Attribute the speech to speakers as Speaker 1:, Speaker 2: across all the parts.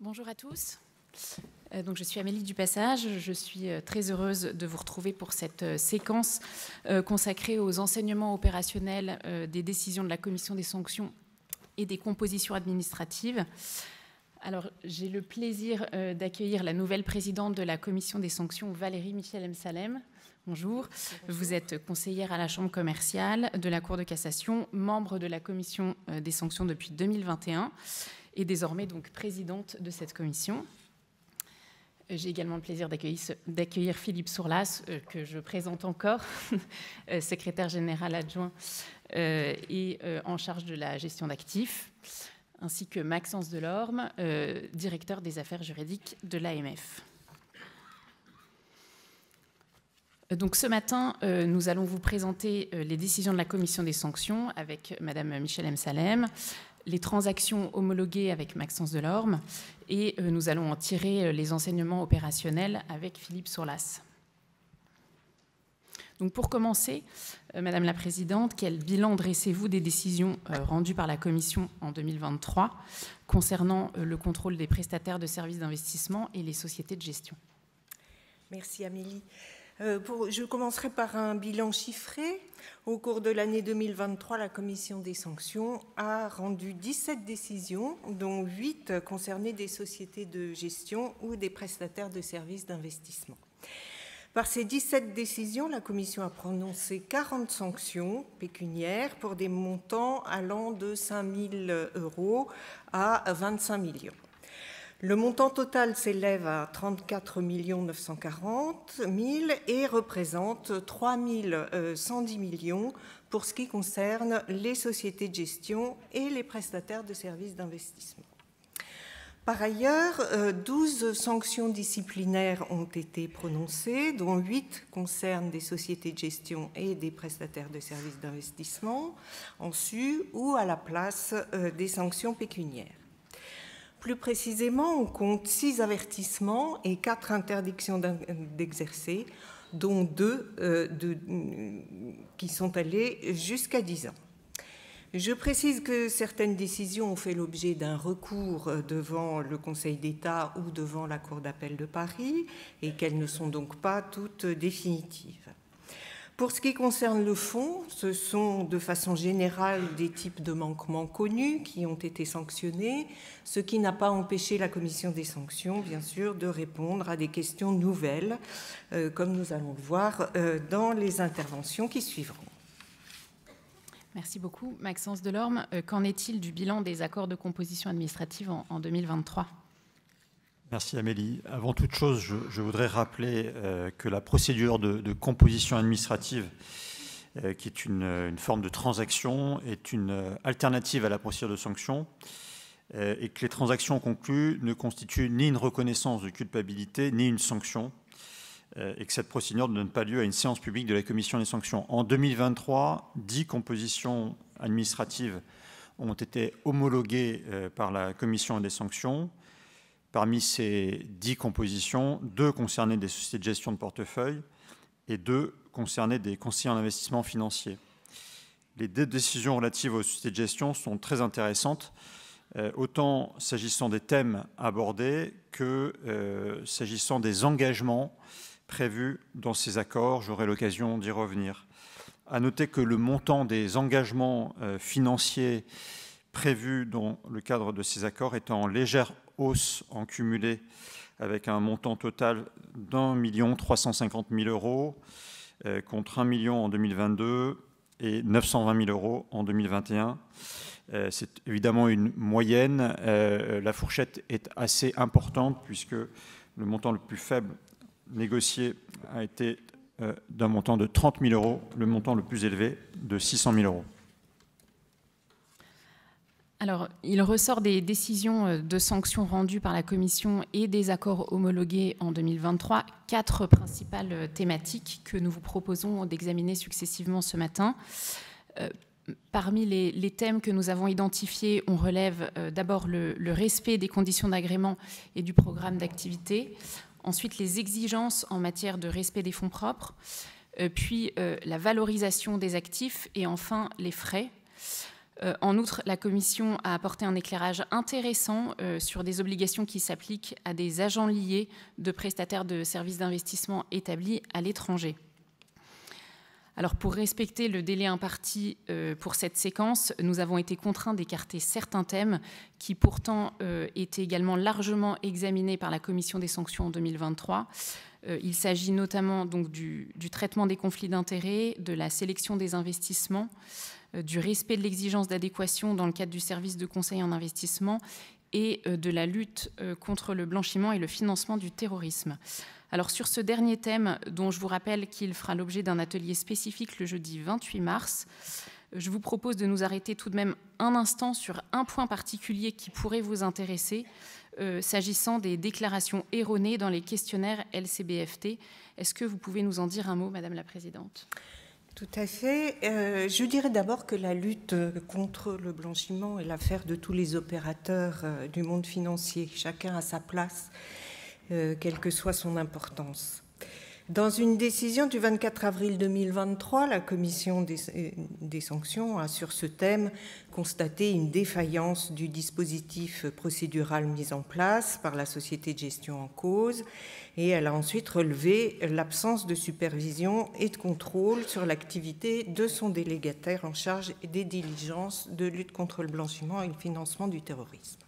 Speaker 1: Bonjour à tous. Donc, je suis Amélie Dupassage. Je suis très heureuse de vous retrouver pour cette séquence consacrée aux enseignements opérationnels des décisions de la Commission des sanctions et des compositions administratives. Alors, j'ai le plaisir d'accueillir la nouvelle présidente de la Commission des sanctions, Valérie Michel-Msalem. Bonjour. Vous êtes conseillère à la Chambre commerciale de la Cour de cassation, membre de la Commission des sanctions depuis 2021 et désormais donc présidente de cette commission. J'ai également le plaisir d'accueillir Philippe Sourlas, que je présente encore, secrétaire général adjoint et en charge de la gestion d'actifs, ainsi que Maxence Delorme, directeur des affaires juridiques de l'AMF. Donc ce matin, nous allons vous présenter les décisions de la Commission des sanctions avec Madame Michel-Msalem, les transactions homologuées avec Maxence Delorme, et nous allons en tirer les enseignements opérationnels avec Philippe Sourlas. Donc pour commencer, Madame la Présidente, quel bilan dressez-vous des décisions rendues par la Commission en 2023 concernant le contrôle des prestataires de services d'investissement et les sociétés de gestion?
Speaker 2: Merci Amélie. Je commencerai par un bilan chiffré. Au cours de l'année 2023, la Commission des sanctions a rendu 17 décisions, dont 8 concernaient des sociétés de gestion ou des prestataires de services d'investissement. Par ces 17 décisions, la Commission a prononcé 40 sanctions pécuniaires pour des montants allant de 5 000 € à 25 millions. Le montant total s'élève à 34 940 000 et représente 3 110 millions pour ce qui concerne les sociétés de gestion et les prestataires de services d'investissement. Par ailleurs, 12 sanctions disciplinaires ont été prononcées, dont 8 concernent des sociétés de gestion et des prestataires de services d'investissement, en sus ou à la place des sanctions pécuniaires. Plus précisément, on compte 6 avertissements et 4 interdictions d'exercer, dont 2 qui sont allées jusqu'à 10 ans. Je précise que certaines décisions ont fait l'objet d'un recours devant le Conseil d'État ou devant la Cour d'appel de Paris et qu'elles ne sont donc pas toutes définitives. Pour ce qui concerne le fond, ce sont de façon générale des types de manquements connus qui ont été sanctionnés, ce qui n'a pas empêché la Commission des sanctions, bien sûr, de répondre à des questions nouvelles, comme nous allons le voir dans les interventions qui suivront.
Speaker 1: Merci beaucoup. Maxence Delorme, qu'en est-il du bilan des accords de composition administrative en 2023 ?
Speaker 3: Merci Amélie. Avant toute chose, je voudrais rappeler que la procédure de composition administrative, qui est une forme de transaction, est une alternative à la procédure de sanction et que les transactions conclues ne constituent ni une reconnaissance de culpabilité ni une sanction et que cette procédure ne donne pas lieu à une séance publique de la Commission des sanctions. En 2023, 10 compositions administratives ont été homologuées par la Commission des sanctions. Parmi ces 10 compositions, 2 concernaient des sociétés de gestion de portefeuille et 2 concernaient des conseillers en investissement financier. Les 2 décisions relatives aux sociétés de gestion sont très intéressantes, autant s'agissant des thèmes abordés que s'agissant des engagements prévus dans ces accords. J'aurai l'occasion d'y revenir. À noter que le montant des engagements financiers prévus dans le cadre de ces accords est en légère hausse en cumulé avec un montant total d'1 350 000 € contre 1 million en 2022 et 920 000 € en 2021. C'est évidemment une moyenne. La fourchette est assez importante puisque le montant le plus faible négocié a été d'un montant de 30 000 €, le montant le plus élevé de 600 000 €.
Speaker 1: Alors, il ressort des décisions de sanctions rendues par la Commission et des accords homologués en 2023, 4 principales thématiques que nous vous proposons d'examiner successivement ce matin. Parmi les thèmes que nous avons identifiés, on relève d'abord le respect des conditions d'agrément et du programme d'activité, ensuite les exigences en matière de respect des fonds propres, puis la valorisation des actifs et enfin les frais. En outre, la Commission a apporté un éclairage intéressant sur des obligations qui s'appliquent à des agents liés de prestataires de services d'investissement établis à l'étranger. Alors, pour respecter le délai imparti pour cette séquence, nous avons été contraints d'écarter certains thèmes qui pourtant étaient également largement examinés par la Commission des sanctions en 2023. Il s'agit notamment donc du traitement des conflits d'intérêts, de la sélection des investissements, du respect de l'exigence d'adéquation dans le cadre du service de conseil en investissement et de la lutte contre le blanchiment et le financement du terrorisme. Alors sur ce dernier thème, dont je vous rappelle qu'il fera l'objet d'un atelier spécifique le jeudi 28 mars, je vous propose de nous arrêter tout de même un instant sur un point particulier qui pourrait vous intéresser, s'agissant des déclarations erronées dans les questionnaires LCBFT. Est-ce que vous pouvez nous en dire un mot, Madame la Présidente ?
Speaker 2: Tout à fait. Je dirais d'abord que la lutte contre le blanchiment est l'affaire de tous les opérateurs du monde financier. Chacun a sa place, quelle que soit son importance. Dans une décision du 24 avril 2023, la Commission des sanctions a, sur ce thème, constaté une défaillance du dispositif procédural mis en place par la société de gestion en cause, et elle a ensuite relevé l'absence de supervision et de contrôle sur l'activité de son délégataire en charge des diligences de lutte contre le blanchiment et le financement du terrorisme.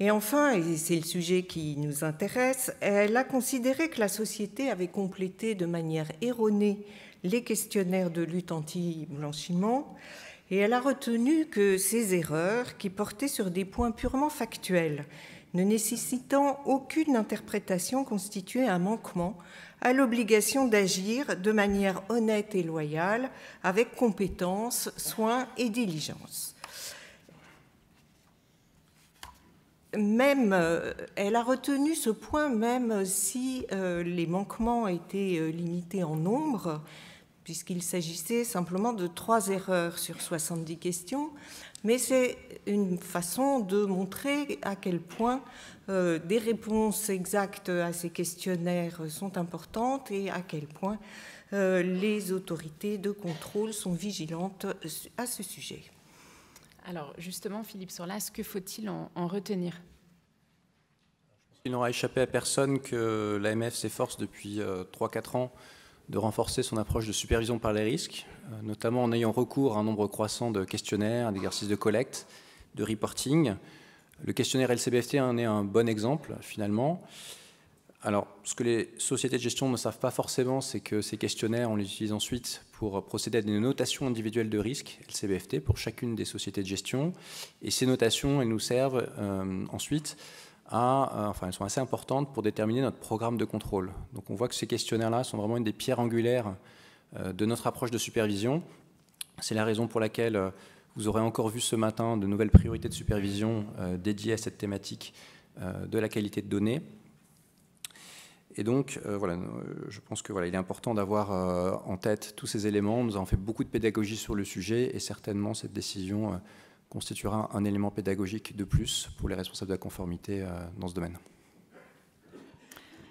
Speaker 2: Et enfin, et c'est le sujet qui nous intéresse, elle a considéré que la société avait complété de manière erronée les questionnaires de lutte anti-blanchiment, et elle a retenu que ces erreurs, qui portaient sur des points purement factuels, ne nécessitant aucune interprétation, constituaient un manquement à l'obligation d'agir de manière honnête et loyale, avec compétence, soin et diligence. Même, elle a retenu ce point même si les manquements étaient limités en nombre, puisqu'il s'agissait simplement de 3 erreurs sur 70 questions, mais c'est une façon de montrer à quel point des réponses exactes à ces questionnaires sont importantes et à quel point les autorités de contrôle sont vigilantes à ce sujet.
Speaker 1: Alors justement, Philippe Sorlas, que faut-il en retenir ?
Speaker 4: Il n'aura échappé à personne que l'AMF s'efforce depuis 3-4 ans de renforcer son approche de supervision par les risques, notamment en ayant recours à un nombre croissant de questionnaires, d'exercices de collecte, de reporting. Le questionnaire LCBFT en est un bon exemple, finalement. Alors, ce que les sociétés de gestion ne savent pas forcément, c'est que ces questionnaires, on les utilise ensuite pour procéder à des notations individuelles de risque, LCBFT, pour chacune des sociétés de gestion. Et ces notations, elles nous servent ensuite elles sont assez importantes pour déterminer notre programme de contrôle. Donc on voit que ces questionnaires-là sont vraiment une des pierres angulaires de notre approche de supervision. C'est la raison pour laquelle vous aurez encore vu ce matin de nouvelles priorités de supervision dédiées à cette thématique de la qualité de données. Et donc, je pense que il est important d'avoir en tête tous ces éléments. Nous avons fait beaucoup de pédagogie sur le sujet et certainement cette décision constituera un élément pédagogique de plus pour les responsables de la conformité dans ce domaine.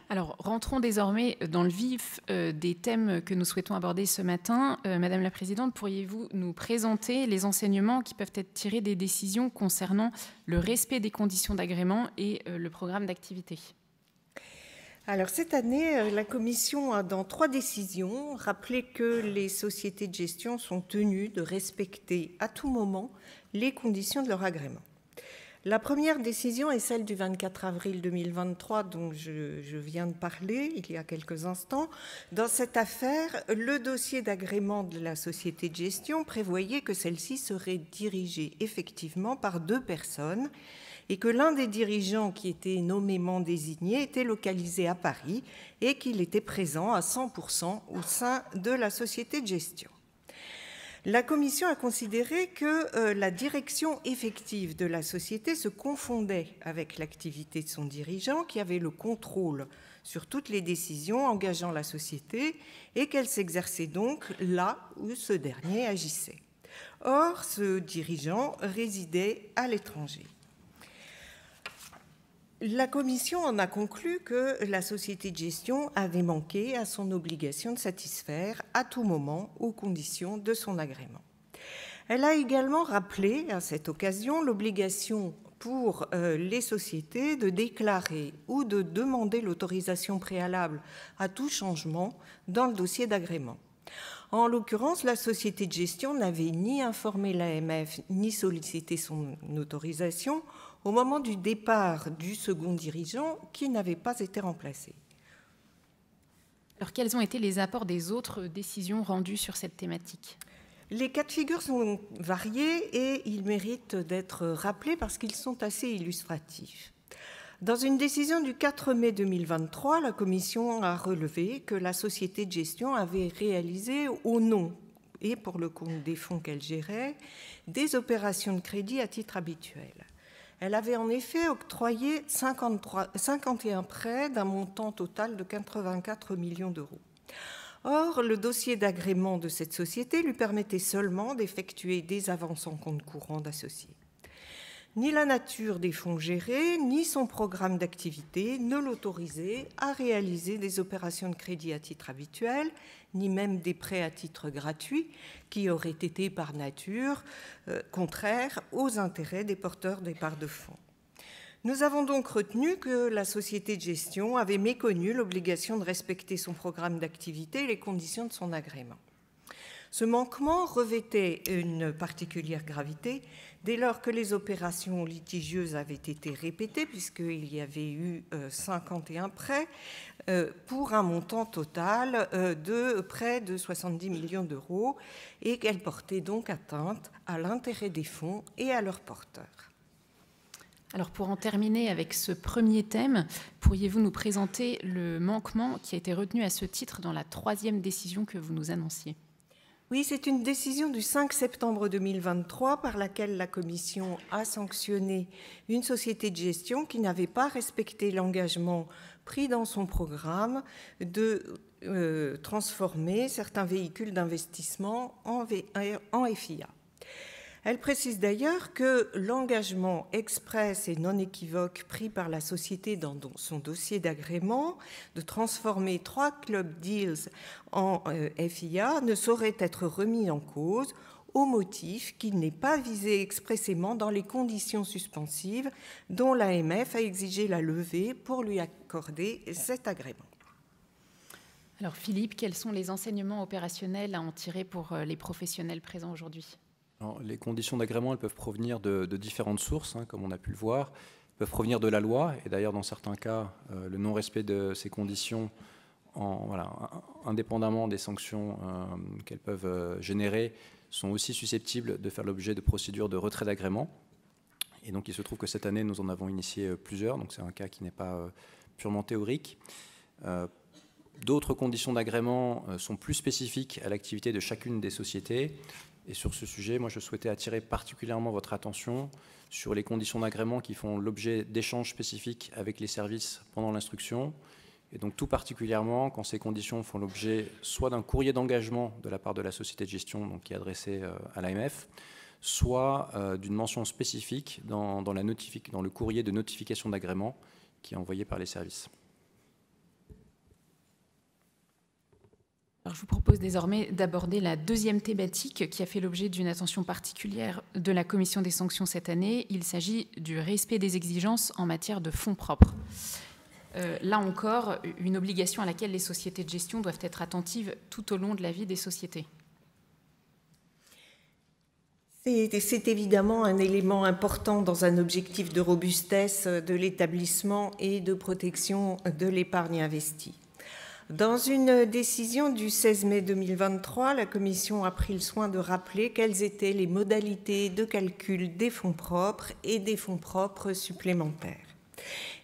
Speaker 1: Alors, rentrons désormais dans le vif des thèmes que nous souhaitons aborder ce matin. Madame la Présidente, pourriez-vous nous présenter les enseignements qui peuvent être tirés des décisions concernant le respect des conditions d'agrément et le programme d'activité ?
Speaker 2: Alors cette année, la Commission a dans 3 décisions rappelé que les sociétés de gestion sont tenues de respecter à tout moment les conditions de leur agrément. La première décision est celle du 24 avril 2023 dont je viens de parler il y a quelques instants. Dans cette affaire, le dossier d'agrément de la société de gestion prévoyait que celle-ci serait dirigée effectivement par 2 personnes et que l'un des dirigeants qui était nommément désigné était localisé à Paris et qu'il était présent à 100% au sein de la société de gestion. La Commission a considéré que la direction effective de la société se confondait avec l'activité de son dirigeant qui avait le contrôle sur toutes les décisions engageant la société et qu'elle s'exerçait donc là où ce dernier agissait. Or, ce dirigeant résidait à l'étranger. La Commission en a conclu que la société de gestion avait manqué à son obligation de satisfaire à tout moment aux conditions de son agrément. Elle a également rappelé à cette occasion l'obligation pour les sociétés de déclarer ou de demander l'autorisation préalable à tout changement dans le dossier d'agrément. En l'occurrence, la société de gestion n'avait ni informé l'AMF ni sollicité son autorisation au moment du départ du second dirigeant qui n'avait pas été remplacé.
Speaker 1: Alors, quels ont été les apports des autres décisions rendues sur cette thématique ?
Speaker 2: Les cas de figure sont variés et ils méritent d'être rappelés parce qu'ils sont assez illustratifs. Dans une décision du 4 mai 2023, la Commission a relevé que la société de gestion avait réalisé au nom et pour le compte des fonds qu'elle gérait des opérations de crédit à titre habituel. Elle avait en effet octroyé 51 prêts d'un montant total de 84 millions d'euros. Or, le dossier d'agrément de cette société lui permettait seulement d'effectuer des avances en compte courant d'associés. Ni la nature des fonds gérés, ni son programme d'activité ne l'autorisaient à réaliser des opérations de crédit à titre habituel, ni même des prêts à titre gratuit, qui auraient été par nature contraires aux intérêts des porteurs des parts de fonds. Nous avons donc retenu que la société de gestion avait méconnu l'obligation de respecter son programme d'activité et les conditions de son agrément. Ce manquement revêtait une particulière gravité dès lors que les opérations litigieuses avaient été répétées, puisqu'il y avait eu 51 prêts pour un montant total de près de 70 millions d'euros et qu'elles portaient donc atteinte à l'intérêt des fonds et à leurs porteurs.
Speaker 1: Alors pour en terminer avec ce premier thème, pourriez-vous nous présenter le manquement qui a été retenu à ce titre dans la 3e décision que vous nous annonciez ?
Speaker 2: Oui, c'est une décision du 5 septembre 2023 par laquelle la Commission a sanctionné une société de gestion qui n'avait pas respecté l'engagement pris dans son programme de transformer certains véhicules d'investissement en FIA. Elle précise d'ailleurs que l'engagement express et non équivoque pris par la société dans son dossier d'agrément de transformer 3 club deals en FIA ne saurait être remis en cause au motif qu'il n'est pas visé expressément dans les conditions suspensives dont l'AMF a exigé la levée pour lui accorder cet agrément.
Speaker 1: Alors Philippe, quels sont les enseignements opérationnels à en tirer pour les professionnels présents aujourd'hui ?
Speaker 4: Alors, les conditions d'agrément, elles peuvent provenir de différentes sources, comme on a pu le voir. Elles peuvent provenir de la loi, et d'ailleurs, dans certains cas, le non-respect de ces conditions, indépendamment des sanctions qu'elles peuvent générer, sont aussi susceptibles de faire l'objet de procédures de retrait d'agrément. Et donc, il se trouve que cette année, nous en avons initié plusieurs, donc c'est un cas qui n'est pas purement théorique. D'autres conditions d'agrément sont plus spécifiques à l'activité de chacune des sociétés. Et sur ce sujet, moi, je souhaitais attirer particulièrement votre attention sur les conditions d'agrément qui font l'objet d'échanges spécifiques avec les services pendant l'instruction. Et donc, tout particulièrement, quand ces conditions font l'objet soit d'un courrier d'engagement de la part de la société de gestion, donc qui est adressé à l'AMF, soit d'une mention spécifique dans le courrier de notification d'agrément qui est envoyé par les services.
Speaker 1: Alors, je vous propose désormais d'aborder la 2e thématique qui a fait l'objet d'une attention particulière de la Commission des sanctions cette année. Il s'agit du respect des exigences en matière de fonds propres. Là encore, une obligation à laquelle les sociétés de gestion doivent être attentives tout au long de la vie des sociétés.
Speaker 2: C'est évidemment un élément important dans un objectif de robustesse de l'établissement et de protection de l'épargne investie. Dans une décision du 16 mai 2023, la Commission a pris le soin de rappeler quelles étaient les modalités de calcul des fonds propres et des fonds propres supplémentaires.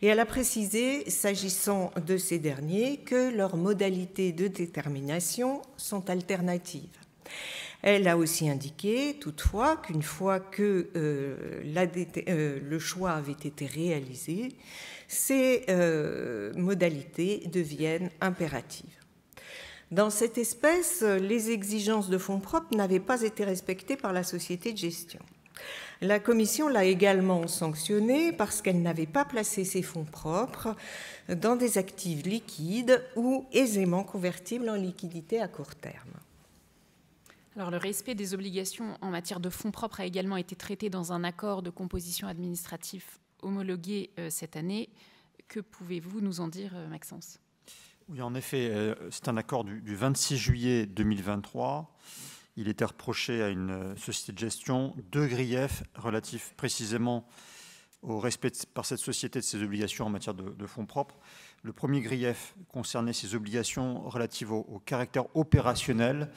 Speaker 2: Et elle a précisé, s'agissant de ces derniers, que leurs modalités de détermination sont alternatives. Elle a aussi indiqué, toutefois, qu'une fois que le choix avait été réalisé, ces modalités deviennent impératives. Dans cette espèce, les exigences de fonds propres n'avaient pas été respectées par la société de gestion. La Commission l'a également sanctionnée parce qu'elle n'avait pas placé ses fonds propres dans des actifs liquides ou aisément convertibles en liquidités à court terme.
Speaker 1: Alors, le respect des obligations en matière de fonds propres a également été traité dans un accord de composition administrative homologué cette année. Que pouvez-vous nous en dire, Maxence ?
Speaker 3: Oui, en effet, c'est un accord du 26 juillet 2023. Il était reproché à une société de gestion 2 griefs relatifs précisément au respect par cette société de ses obligations en matière de fonds propres. Le premier grief concernait ses obligations relatives au caractère opérationnel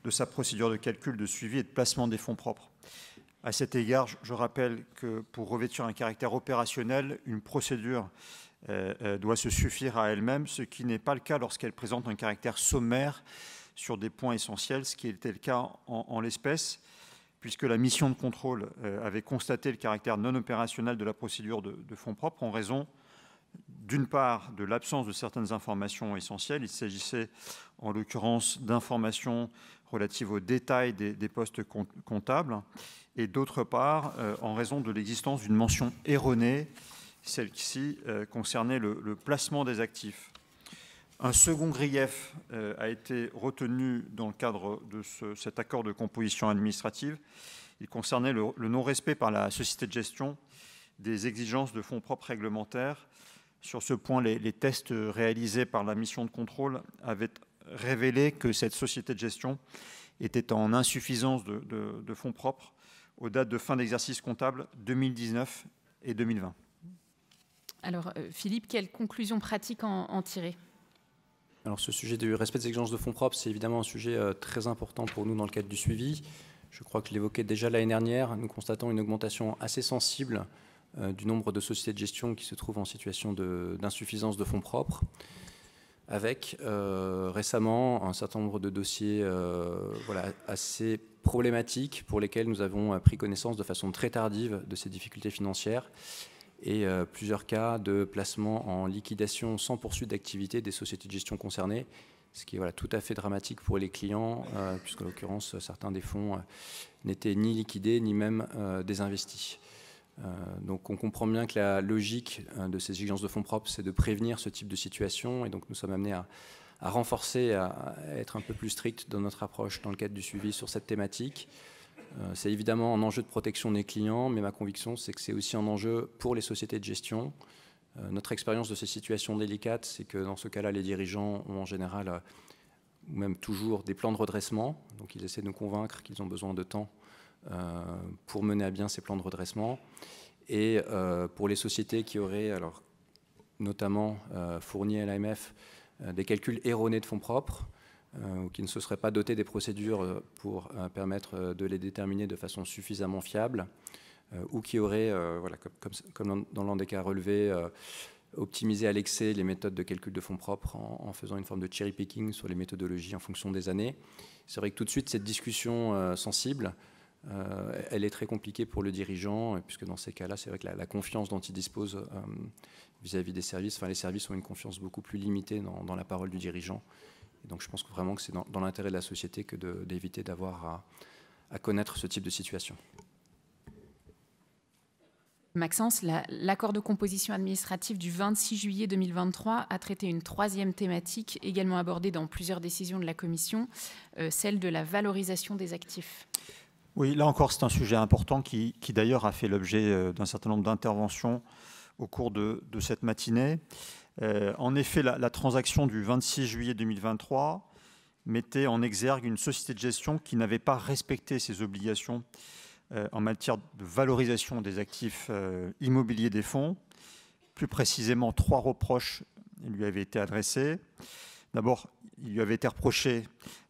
Speaker 3: de sa procédure de calcul, de suivi et de placement des fonds propres. À cet égard, je rappelle que pour revêtir un caractère opérationnel, une procédure doit se suffire à elle-même, ce qui n'est pas le cas lorsqu'elle présente un caractère sommaire sur des points essentiels, ce qui était le cas en l'espèce, puisque la mission de contrôle avait constaté le caractère non opérationnel de la procédure de fonds propres en raison, d'une part, de l'absence de certaines informations essentielles. Il s'agissait en l'occurrence d'informations relatives aux détails des postes comptables, et d'autre part, en raison de l'existence d'une mention erronée, celle-ci concernait le placement des actifs. Un second grief a été retenu dans le cadre de cet accord de composition administrative. Il concernait le non-respect par la société de gestion des exigences de fonds propres réglementaires. Sur ce point, les tests réalisés par la mission de contrôle avaient révélé que cette société de gestion était en insuffisance de fonds propres aux dates de fin d'exercice comptable 2019 et 2020.
Speaker 1: Alors, Philippe, quelles conclusions pratiques en tirer ?
Speaker 4: Alors, ce sujet du respect des exigences de fonds propres, c'est évidemment un sujet très important pour nous dans le cadre du suivi. Je crois que je l'évoquais déjà l'année dernière. Nous constatons une augmentation assez sensible du nombre de sociétés de gestion qui se trouvent en situation d'insuffisance de fonds propres, avec récemment un certain nombre de dossiers assez problématiques pour lesquels nous avons pris connaissance de façon très tardive de ces difficultés financières et plusieurs cas de placement en liquidation sans poursuite d'activité des sociétés de gestion concernées, ce qui est tout à fait dramatique pour les clients, puisqu'en l'occurrence, certains des fonds n'étaient ni liquidés, ni même désinvestis. Donc on comprend bien que la logique de ces exigences de fonds propres, c'est de prévenir ce type de situation, et donc nous sommes amenés à renforcer, à être un peu plus strict dans notre approche dans le cadre du suivi sur cette thématique. C'est évidemment un enjeu de protection des clients, mais ma conviction, c'est que c'est aussi un enjeu pour les sociétés de gestion. Notre expérience de ces situations délicates, c'est que dans ce cas-là, les dirigeants ont en général, ou même toujours, des plans de redressement. Donc ils essaient de nous convaincre qu'ils ont besoin de temps pour mener à bien ces plans de redressement. Et pour les sociétés qui auraient, alors, notamment fourni à l'AMF des calculs erronés de fonds propres, ou qui ne se seraient pas dotés des procédures pour permettre de les déterminer de façon suffisamment fiable, ou qui auraient, comme dans l'un des cas relevés, optimisé à l'excès les méthodes de calcul de fonds propres en faisant une forme de cherry picking sur les méthodologies en fonction des années. C'est vrai que tout de suite, cette discussion sensible, elle est très compliquée pour le dirigeant, puisque dans ces cas-là, c'est vrai que la confiance dont il dispose vis-à-vis des services, les services ont une confiance beaucoup plus limitée dans la parole du dirigeant. Et donc je pense vraiment que c'est dans l'intérêt de la société que d'éviter d'avoir à connaître ce type de situation.
Speaker 1: Maxence, l'accord de composition administrative du 26 juillet 2023 a traité une troisième thématique, également abordée dans plusieurs décisions de la Commission, celle de la valorisation des actifs.
Speaker 3: Oui, là encore, c'est un sujet important qui d'ailleurs a fait l'objet d'un certain nombre d'interventions au cours de cette matinée. En effet, la transaction du 26 juillet 2023 mettait en exergue une société de gestion qui n'avait pas respecté ses obligations en matière de valorisation des actifs immobiliers des fonds. Plus précisément, 3 reproches lui avaient été adressés. D'abord, il lui avait été reproché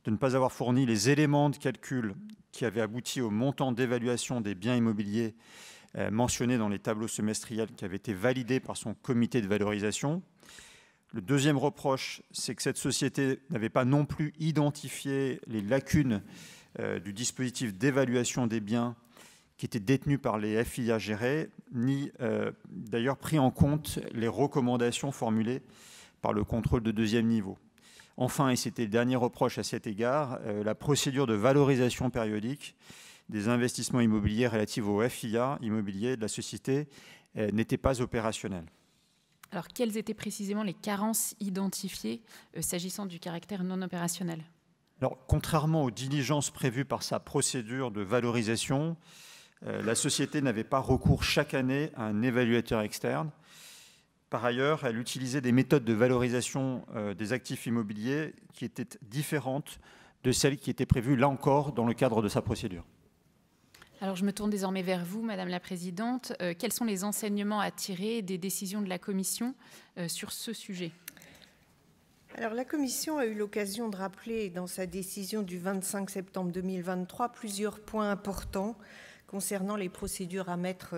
Speaker 3: de ne pas avoir fourni les éléments de calcul qui avaient abouti au montant d'évaluation des biens immobiliers mentionnés dans les tableaux semestriels qui avaient été validés par son comité de valorisation. Le deuxième reproche, c'est que cette société n'avait pas non plus identifié les lacunes du dispositif d'évaluation des biens qui étaient détenus par les FIA gérés, ni d'ailleurs pris en compte les recommandations formulées par le contrôle de deuxième niveau. Enfin, et c'était le dernier reproche à cet égard, la procédure de valorisation périodique des investissements immobiliers relatifs au FIA immobilier de la société n'était pas opérationnelle.
Speaker 1: Alors, quelles étaient précisément les carences identifiées s'agissant du caractère non opérationnel ?
Speaker 3: Alors, contrairement aux diligences prévues par sa procédure de valorisation, la société n'avait pas recours chaque année à un évaluateur externe. Par ailleurs, elle utilisait des méthodes de valorisation des actifs immobiliers qui étaient différentes de celles qui étaient prévues, là encore, dans le cadre de sa procédure.
Speaker 1: Alors, je me tourne désormais vers vous, Madame la Présidente. Quels sont les enseignements à tirer des décisions de la Commission sur ce sujet ?
Speaker 2: Alors, la Commission a eu l'occasion de rappeler dans sa décision du 25 septembre 2023 plusieurs points importants concernant les procédures à mettre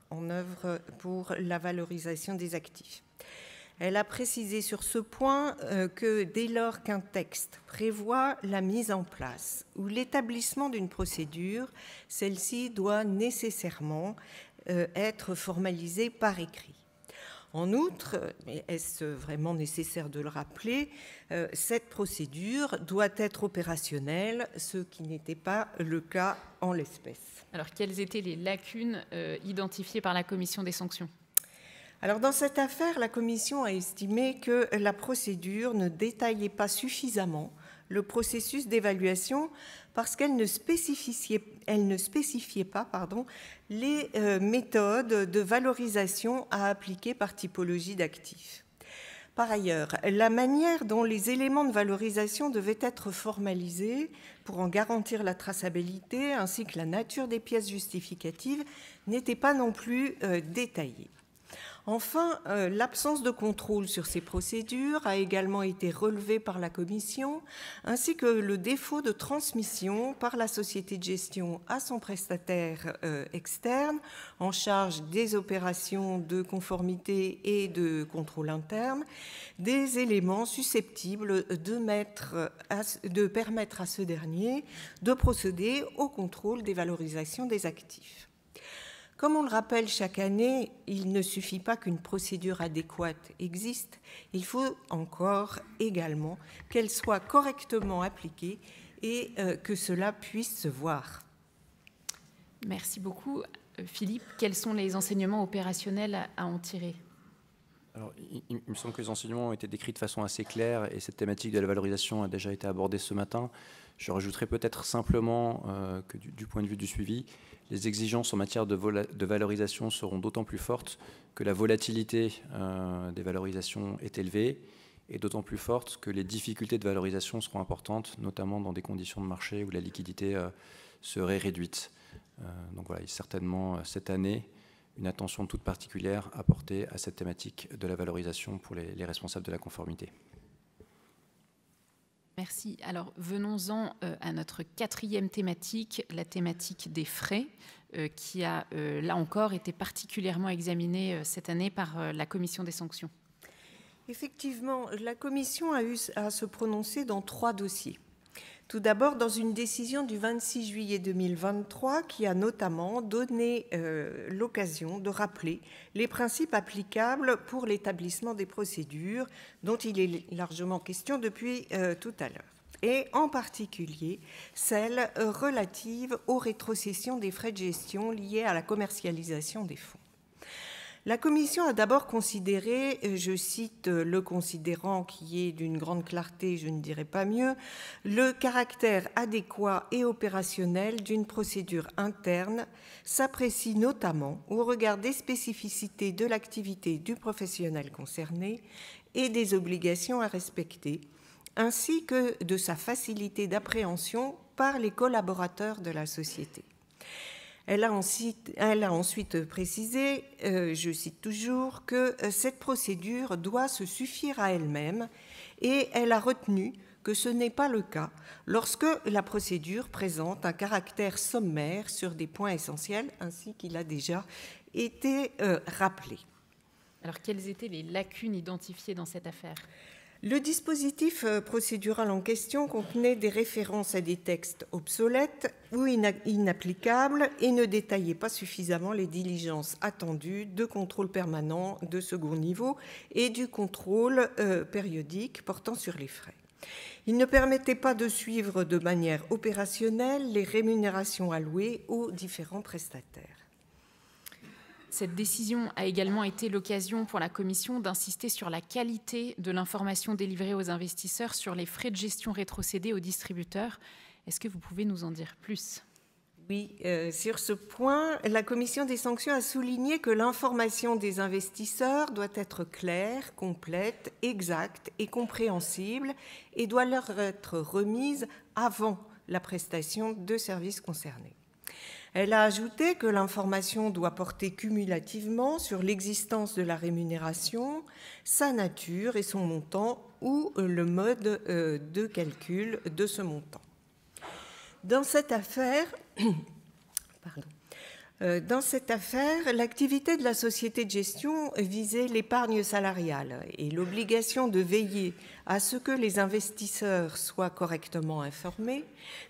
Speaker 2: en œuvre pour la valorisation des actifs. Elle a précisé sur ce point que dès lors qu'un texte prévoit la mise en place ou l'établissement d'une procédure, celle-ci doit nécessairement être formalisée par écrit. En outre, est-ce vraiment nécessaire de le rappeler, cette procédure doit être opérationnelle, ce qui n'était pas le cas en l'espèce.
Speaker 1: Alors, quelles étaient les lacunes identifiées par la Commission des sanctions ?
Speaker 2: Alors, dans cette affaire, la Commission a estimé que la procédure ne détaillait pas suffisamment le processus d'évaluation parce qu'elle ne spécifiait pas les méthodes de valorisation à appliquer par typologie d'actifs. Par ailleurs, la manière dont les éléments de valorisation devaient être formalisés pour en garantir la traçabilité ainsi que la nature des pièces justificatives n'était pas non plus détaillée. Enfin, l'absence de contrôle sur ces procédures a également été relevée par la Commission, ainsi que le défaut de transmission par la société de gestion à son prestataire externe en charge des opérations de conformité et de contrôle interne, des éléments susceptibles de permettre à ce dernier de procéder au contrôle des valorisations des actifs. Comme on le rappelle chaque année, il ne suffit pas qu'une procédure adéquate existe, il faut encore également qu'elle soit correctement appliquée et que cela puisse se voir.
Speaker 1: Merci beaucoup. Philippe, quels sont les enseignements opérationnels à en tirer ?
Speaker 4: Alors, il me semble que les enseignements ont été décrits de façon assez claire et cette thématique de la valorisation a déjà été abordée ce matin. Je rajouterai peut-être simplement que du point de vue du suivi, les exigences en matière de valorisation seront d'autant plus fortes que la volatilité des valorisations est élevée et d'autant plus forte que les difficultés de valorisation seront importantes, notamment dans des conditions de marché où la liquidité serait réduite. Donc voilà, il y a certainement cette année une attention toute particulière apportée à cette thématique de la valorisation pour les responsables de la conformité.
Speaker 1: Merci. Alors, venons-en à notre quatrième thématique, la thématique des frais, qui a, là encore, été particulièrement examinée cette année par la Commission des sanctions.
Speaker 2: Effectivement, la Commission a eu à se prononcer dans 3 dossiers. Tout d'abord, dans une décision du 26 juillet 2023 qui a notamment donné l'occasion de rappeler les principes applicables pour l'établissement des procédures dont il est largement question depuis tout à l'heure, et en particulier celles relatives aux rétrocessions des frais de gestion liés à la commercialisation des fonds. La Commission a d'abord considéré, je cite le considérant qui est d'une grande clarté, je ne dirais pas mieux, le caractère adéquat et opérationnel d'une procédure interne s'apprécie notamment au regard des spécificités de l'activité du professionnel concerné et des obligations à respecter, ainsi que de sa facilité d'appréhension par les collaborateurs de la société. Elle a ensuite précisé, je cite toujours, que cette procédure doit se suffire à elle-même et elle a retenu que ce n'est pas le cas lorsque la procédure présente un caractère sommaire sur des points essentiels, ainsi qu'il a déjà été rappelé.
Speaker 1: Alors, quelles étaient les lacunes identifiées dans cette affaire ?
Speaker 2: Le dispositif procédural en question contenait des références à des textes obsolètes ou inapplicables et ne détaillait pas suffisamment les diligences attendues de contrôle permanent de second niveau et du contrôle périodique portant sur les frais. Il ne permettait pas de suivre de manière opérationnelle les rémunérations allouées aux différents prestataires.
Speaker 1: Cette décision a également été l'occasion pour la Commission d'insister sur la qualité de l'information délivrée aux investisseurs sur les frais de gestion rétrocédés aux distributeurs. Est-ce que vous pouvez nous en dire plus ?
Speaker 2: Oui, sur ce point, la Commission des sanctions a souligné que l'information des investisseurs doit être claire, complète, exacte et compréhensible et doit leur être remise avant la prestation de services concernés. Elle a ajouté que l'information doit porter cumulativement sur l'existence de la rémunération, sa nature et son montant ou le mode de calcul de ce montant. Dans cette affaire, l'activité de la société de gestion visait l'épargne salariale et l'obligation de veiller à ce que les investisseurs soient correctement informés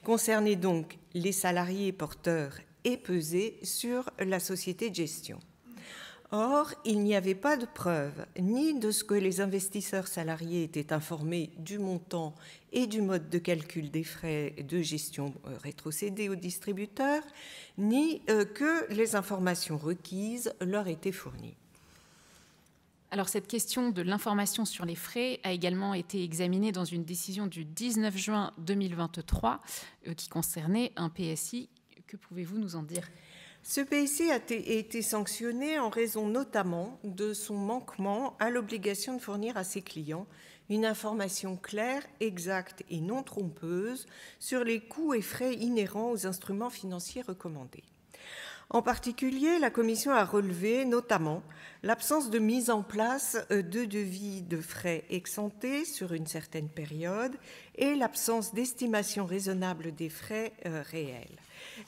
Speaker 2: concernait donc les salariés porteurs et pesait sur la société de gestion. Or, il n'y avait pas de preuve ni de ce que les investisseurs salariés étaient informés du montant et du mode de calcul des frais de gestion rétrocédés aux distributeurs, ni que les informations requises leur étaient fournies.
Speaker 1: Alors, cette question de l'information sur les frais a également été examinée dans une décision du 19 juin 2023 qui concernait un PSI. Que pouvez-vous nous en dire ?
Speaker 2: Ce PSI a été sanctionné en raison notamment de son manquement à l'obligation de fournir à ses clients une information claire, exacte et non trompeuse sur les coûts et frais inhérents aux instruments financiers recommandés. En particulier, la Commission a relevé notamment l'absence de mise en place de devis de frais ex-ante sur une certaine période et l'absence d'estimation raisonnable des frais réels.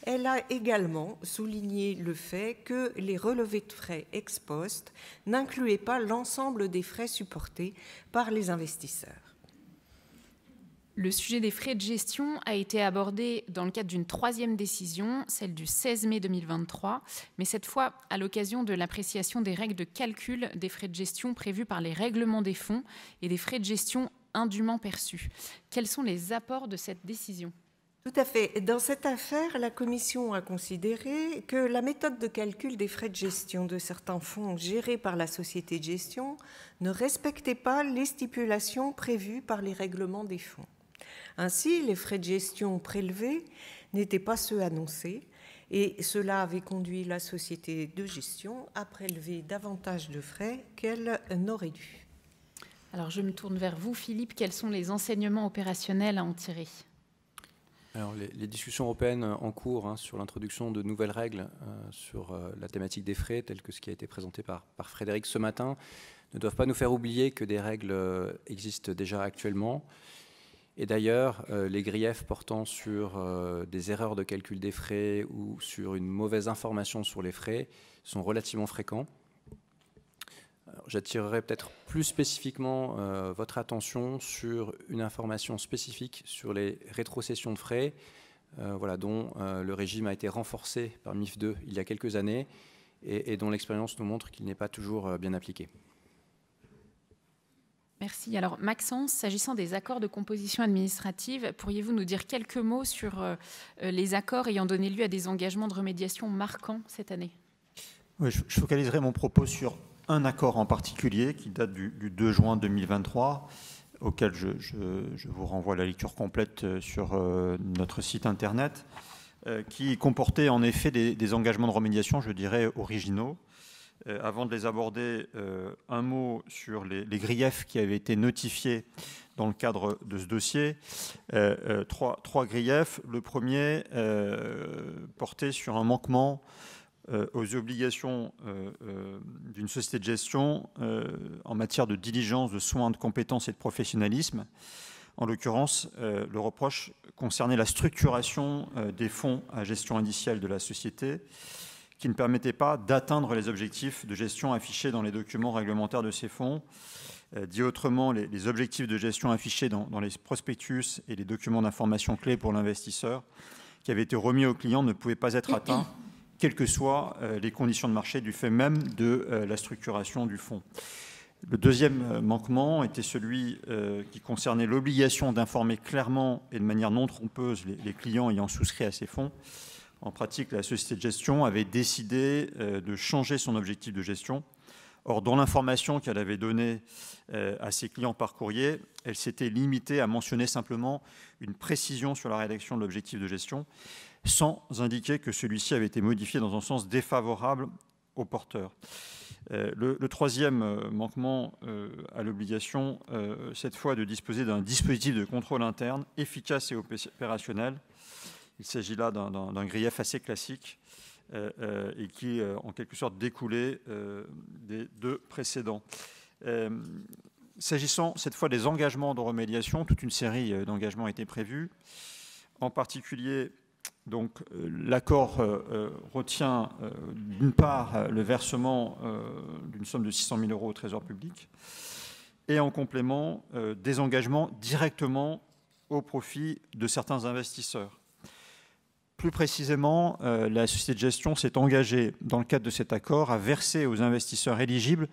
Speaker 2: Elle a également souligné le fait que les relevés de frais ex post n'incluaient pas l'ensemble des frais supportés par les investisseurs.
Speaker 1: Le sujet des frais de gestion a été abordé dans le cadre d'une troisième décision, celle du 16 mai 2023, mais cette fois à l'occasion de l'appréciation des règles de calcul des frais de gestion prévus par les règlements des fonds et des frais de gestion indûment perçus. Quels sont les apports de cette décision ?
Speaker 2: Tout à fait. Dans cette affaire, la Commission a considéré que la méthode de calcul des frais de gestion de certains fonds gérés par la société de gestion ne respectait pas les stipulations prévues par les règlements des fonds. Ainsi, les frais de gestion prélevés n'étaient pas ceux annoncés et cela avait conduit la société de gestion à prélever davantage de frais qu'elle n'aurait dû.
Speaker 1: Alors, je me tourne vers vous, Philippe. Quels sont les enseignements opérationnels à en tirer ?
Speaker 4: Alors, les discussions européennes en cours sur l'introduction de nouvelles règles sur la thématique des frais, telles que ce qui a été présenté par Frédéric ce matin, ne doivent pas nous faire oublier que des règles existent déjà actuellement. Et d'ailleurs, les griefs portant sur des erreurs de calcul des frais ou sur une mauvaise information sur les frais sont relativement fréquents. J'attirerai peut-être plus spécifiquement votre attention sur une information spécifique sur les rétrocessions de frais, dont le régime a été renforcé par MIF 2 il y a quelques années et dont l'expérience nous montre qu'il n'est pas toujours bien appliqué.
Speaker 1: Merci. Alors, Maxence, s'agissant des accords de composition administrative, pourriez-vous nous dire quelques mots sur les accords ayant donné lieu à des engagements de remédiation marquants cette année ?
Speaker 3: Oui, je focaliserai mon propos sur un accord en particulier qui date du 2 juin 2023, auquel je vous renvoie à la lecture complète sur notre site internet, qui comportait en effet des engagements de remédiation, je dirais, originaux. Avant de les aborder, un mot sur les griefs qui avaient été notifiés dans le cadre de ce dossier. Trois griefs. Le premier portait sur un manquement aux obligations d'une société de gestion en matière de diligence, de soins, de compétences et de professionnalisme. En l'occurrence, le reproche concernait la structuration des fonds à gestion indicielle de la société, qui ne permettait pas d'atteindre les objectifs de gestion affichés dans les documents réglementaires de ces fonds. Dit autrement, les objectifs de gestion affichés dans les prospectus et les documents d'information clés pour l'investisseur qui avaient été remis aux clients ne pouvaient pas être atteints, quelles que soient les conditions de marché du fait même de la structuration du fonds. Le deuxième manquement était celui qui concernait l'obligation d'informer clairement et de manière non trompeuse les clients ayant souscrit à ces fonds En pratique, la société de gestion avait décidé de changer son objectif de gestion. Or, dans l'information qu'elle avait donnée à ses clients par courrier, elle s'était limitée à mentionner simplement une précision sur la rédaction de l'objectif de gestion, sans indiquer que celui-ci avait été modifié dans un sens défavorable au porteur. Le troisième manquement à l'obligation, cette fois de disposer d'un dispositif de contrôle interne efficace et opérationnel. Il s'agit là d'un grief assez classique et qui, en quelque sorte, découlait des deux précédents. S'agissant cette fois des engagements de remédiation, toute une série d'engagements étaient prévus. En particulier, donc, l'accord retient d'une part le versement d'une somme de 600 000 € au Trésor public et en complément des engagements directement au profit de certains investisseurs. Plus précisément, la société de gestion s'est engagée, dans le cadre de cet accord, à verser aux investisseurs éligibles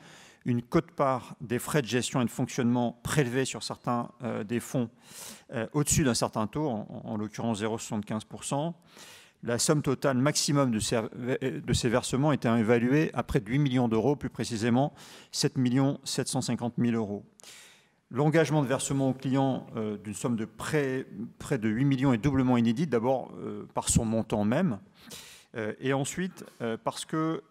Speaker 3: une quote-part des frais de gestion et de fonctionnement prélevés sur certains des fonds au-dessus d'un certain taux, en l'occurrence 0,75%. La somme totale maximum de ces versements était évaluée à près de 8 millions d'euros, plus précisément 7 750 000 €. L'engagement de versement aux clients d'une somme de près de 8 millions est doublement inédite, d'abord par son montant même, et ensuite parce que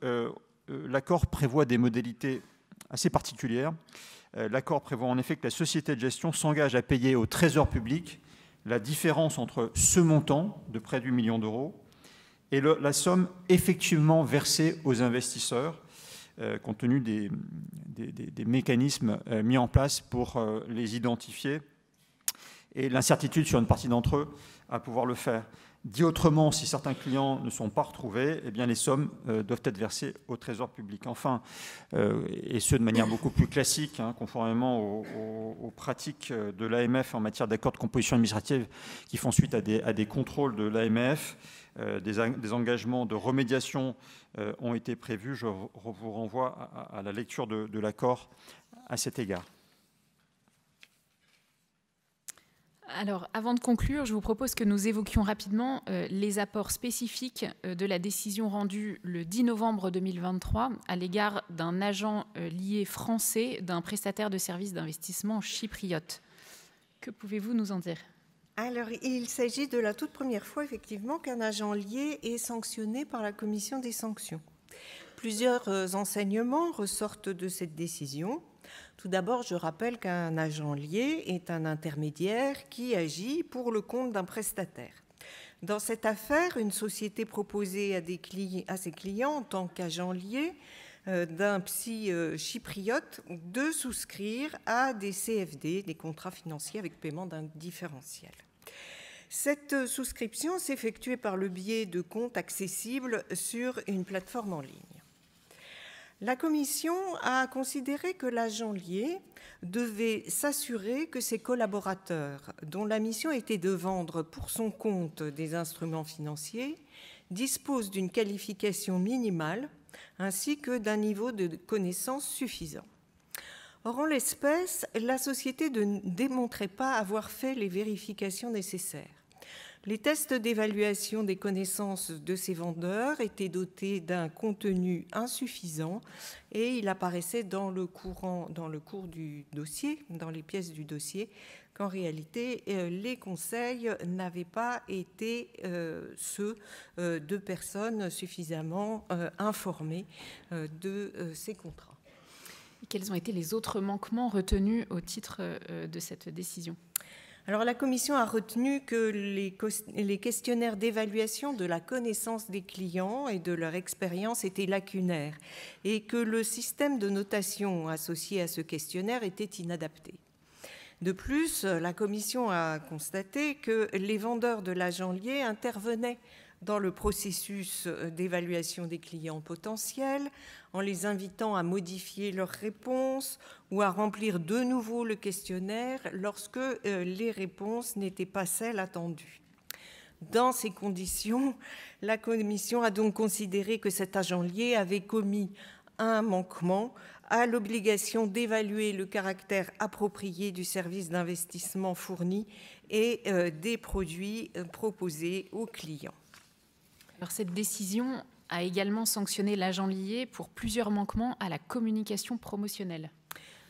Speaker 3: l'accord prévoit des modalités assez particulière. L'accord prévoit en effet que la société de gestion s'engage à payer au Trésor public la différence entre ce montant de près de 8 millions d'euros et la somme effectivement versée aux investisseurs, compte tenu des mécanismes mis en place pour les identifier et l'incertitude sur une partie d'entre eux à pouvoir le faire. Dit autrement, si certains clients ne sont pas retrouvés, eh bien les sommes doivent être versées au Trésor public. Enfin, et ce de manière beaucoup plus classique, conformément aux pratiques de l'AMF en matière d'accord de composition administrative qui font suite à des contrôles de l'AMF, des engagements de remédiation ont été prévus. Je vous renvoie à la lecture de l'accord à cet égard.
Speaker 1: Alors, avant de conclure, je vous propose que nous évoquions rapidement les apports spécifiques de la décision rendue le 10 novembre 2023 à l'égard d'un agent lié français d'un prestataire de services d'investissement chypriote. Que pouvez-vous nous en dire ?
Speaker 2: Alors, il s'agit de la toute première fois, effectivement, qu'un agent lié est sanctionné par la commission des sanctions. Plusieurs enseignements ressortent de cette décision. Tout d'abord, je rappelle qu'un agent lié est un intermédiaire qui agit pour le compte d'un prestataire. Dans cette affaire, une société proposait à ses clients, en tant qu'agent lié d'un psy chypriote, de souscrire à des CFD, des contrats financiers avec paiement d'un différentiel. Cette souscription s'effectuait par le biais de comptes accessibles sur une plateforme en ligne. La Commission a considéré que l'agent lié devait s'assurer que ses collaborateurs, dont la mission était de vendre pour son compte des instruments financiers, disposent d'une qualification minimale ainsi que d'un niveau de connaissance suffisant. Or, en l'espèce, la société ne démontrait pas avoir fait les vérifications nécessaires. Les tests d'évaluation des connaissances de ces vendeurs étaient dotés d'un contenu insuffisant et il apparaissait dans le cours du dossier, dans les pièces du dossier, qu'en réalité, les conseils n'avaient pas été ceux de personnes suffisamment informées de ces contrats.
Speaker 1: Quels ont été les autres manquements retenus au titre de cette décision ?
Speaker 2: Alors, la Commission a retenu que les questionnaires d'évaluation de la connaissance des clients et de leur expérience étaient lacunaires et que le système de notation associé à ce questionnaire était inadapté. De plus, la Commission a constaté que les vendeurs de l'agent lié intervenaient dans le processus d'évaluation des clients potentiels, en les invitant à modifier leurs réponses ou à remplir de nouveau le questionnaire lorsque les réponses n'étaient pas celles attendues. Dans ces conditions, la Commission a donc considéré que cet agent lié avait commis un manquement à l'obligation d'évaluer le caractère approprié du service d'investissement fourni et des produits proposés aux clients.
Speaker 1: Alors, cette décision a également sanctionné l'agent lié pour plusieurs manquements à la communication promotionnelle.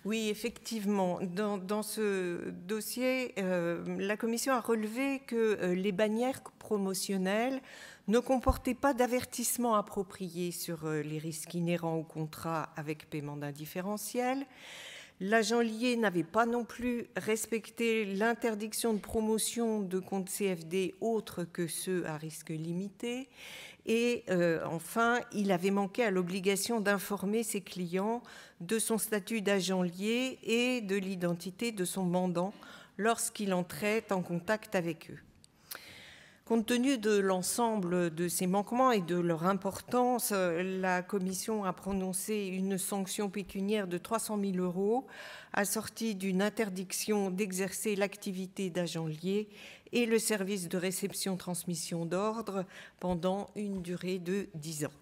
Speaker 2: Oui, effectivement. Dans ce dossier, la Commission a relevé que les bannières promotionnelles ne comportaient pas d'avertissement approprié sur les risques inhérents au contrat avec paiement d'indifférentiel. L'agent lié n'avait pas non plus respecté l'interdiction de promotion de comptes CFD autres que ceux à risque limité. Et enfin, il avait manqué à l'obligation d'informer ses clients de son statut d'agent lié et de l'identité de son mandant lorsqu'il entrait en contact avec eux. Compte tenu de l'ensemble de ces manquements et de leur importance, la Commission a prononcé une sanction pécuniaire de 300 000 € assortie d'une interdiction d'exercer l'activité d'agent lié et le service de réception-transmission d'ordre pendant une durée de 10 ans.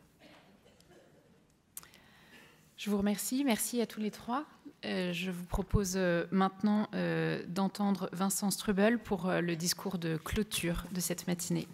Speaker 1: Je vous remercie. Merci à tous les trois. Je vous propose maintenant d'entendre Vincent Strubel pour le discours de clôture de cette matinée.